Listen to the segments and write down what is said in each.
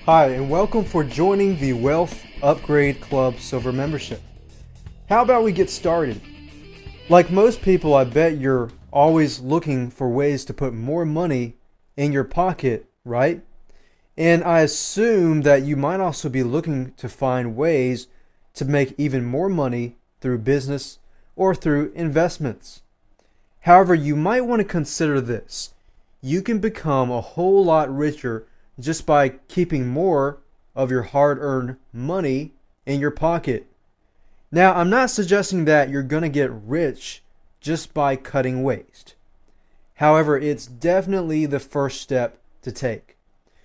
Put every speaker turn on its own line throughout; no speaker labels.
Hi, and welcome for joining the Wealth Upgrade Club Silver membership. How about we get started? Like most people, I bet you're always looking for ways to put more money in your pocket, right? And I assume that you might also be looking to find ways to make even more money through business or through investments. However, you might want to consider this. You can become a whole lot richer just by keeping more of your hard-earned money in your pocket. Now, I'm not suggesting that you're going to get rich just by cutting waste. However, it's definitely the first step to take.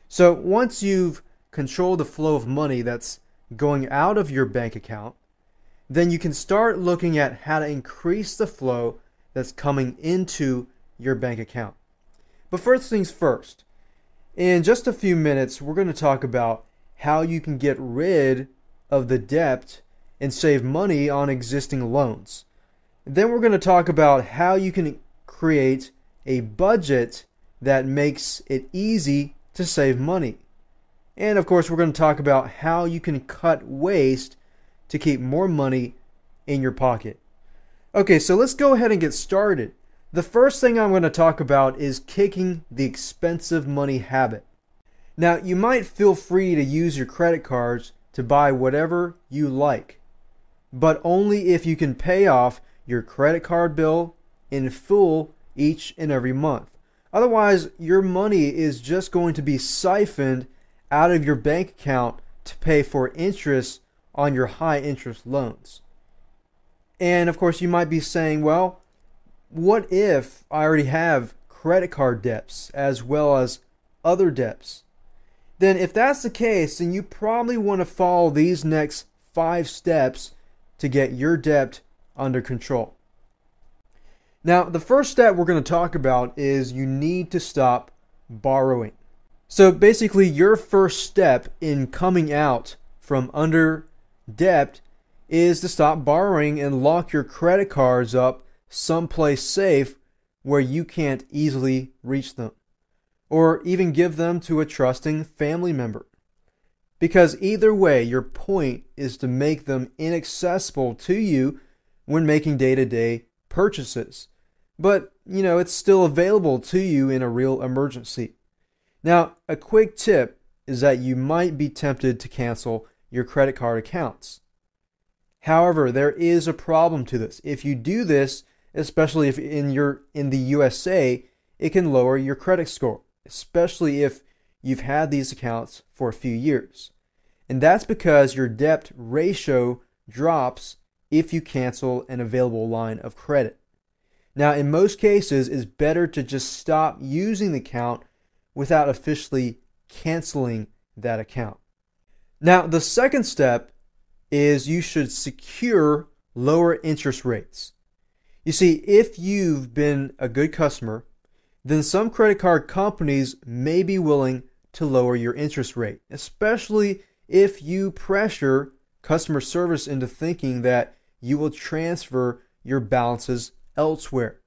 So once you've controlled the flow of money that's going out of your bank account, then you can start looking at how to increase the flow that's coming into your bank account. But first things first, in just a few minutes, we're going to talk about how you can get rid of the debt and save money on existing loans. Then we're going to talk about how you can create a budget that makes it easy to save money. And of course, we're going to talk about how you can cut waste to keep more money in your pocket. Okay, so let's go ahead and get started. The first thing I'm going to talk about is kicking the expensive money habit. Now, you might feel free to use your credit cards to buy whatever you like, but only if you can pay off your credit card bill in full each and every month. Otherwise, your money is just going to be siphoned out of your bank account to pay for interest on your high interest loans. And of course, you might be saying, well, what if I already have credit card debts as well as other debts? Then if that's the case, then you probably want to follow these next 5 steps to get your debt under control. Now, the first step we're going to talk about is you need to stop borrowing. So basically, your first step in coming out from under debt is to stop borrowing and lock your credit cards up someplace safe where you can't easily reach them, or even give them to a trusting family member. Because either way, your point is to make them inaccessible to you when making day-to-day purchases. But, it's still available to you in a real emergency. Now, a quick tip is that you might be tempted to cancel your credit card accounts. However, there is a problem to this. If you do this, especially if in the USA, it can lower your credit score, especially if you've had these accounts for a few years. And that's because your debt ratio drops if you cancel an available line of credit. Now, in most cases, it's better to just stop using the account without officially canceling that account. Now, the second step is you should secure lower interest rates. You see, if you've been a good customer, then some credit card companies may be willing to lower your interest rate, especially if you pressure customer service into thinking that you will transfer your balances elsewhere.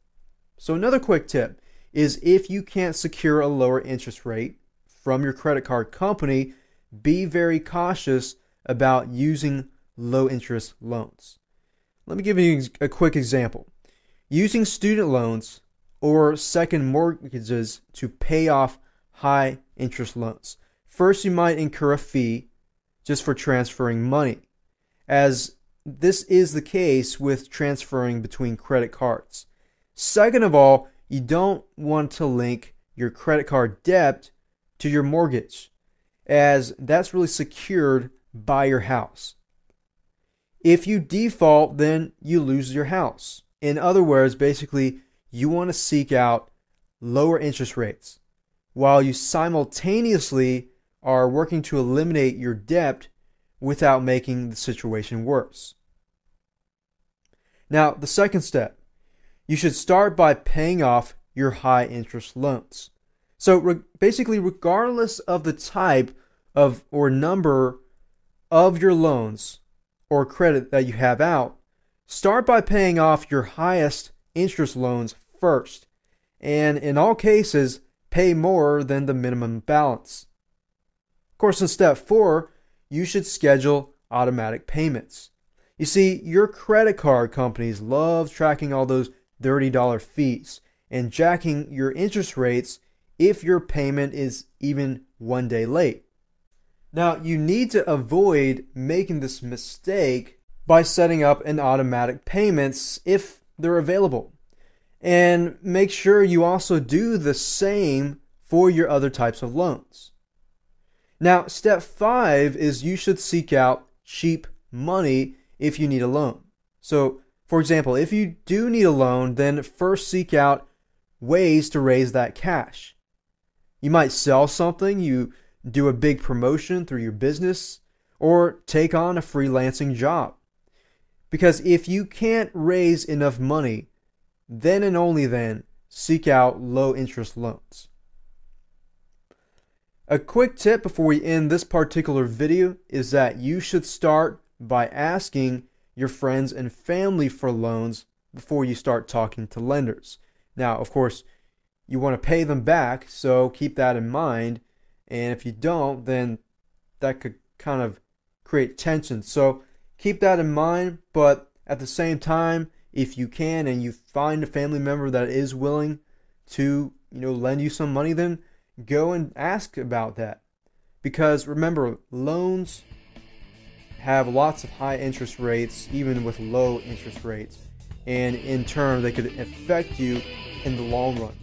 So another quick tip is if you can't secure a lower interest rate from your credit card company, be very cautious about using low interest loans. Let me give you a quick example. Using student loans or second mortgages to pay off high interest loans. First, you might incur a fee just for transferring money, as this is the case with transferring between credit cards. Second of all, you don't want to link your credit card debt to your mortgage, as that's really secured by your house. If you default, then you lose your house. In other words, basically, you want to seek out lower interest rates while you simultaneously are working to eliminate your debt without making the situation worse. Now, the second step, you should start by paying off your high interest loans. So basically, regardless of the type of or number of your loans or credit that you have out, start by paying off your highest interest loans first, and in all cases, pay more than the minimum balance. Of course, in step 4, you should schedule automatic payments. You see, your credit card companies love tracking all those $30 fees and jacking your interest rates if your payment is even 1 day late. Now, you need to avoid making this mistake by setting up an automatic payments if they're available. And make sure you also do the same for your other types of loans. Now, step 5 is you should seek out cheap money if you need a loan. So, for example, if you do need a loan, then first seek out ways to raise that cash. You might sell something, you do a big promotion through your business, or take on a freelancing job. Because if you can't raise enough money, then and only then seek out low interest loans. A quick tip before we end this particular video is that you should start by asking your friends and family for loans before you start talking to lenders. Now, of course, you want to pay them back, so keep that in mind. And if you don't, then that could kind of create tension. So keep that in mind, but at the same time, if you can and you find a family member that is willing to, lend you some money, then go and ask about that. Because remember, loans have lots of high interest rates, even with low interest rates. And in turn, they could affect you in the long run.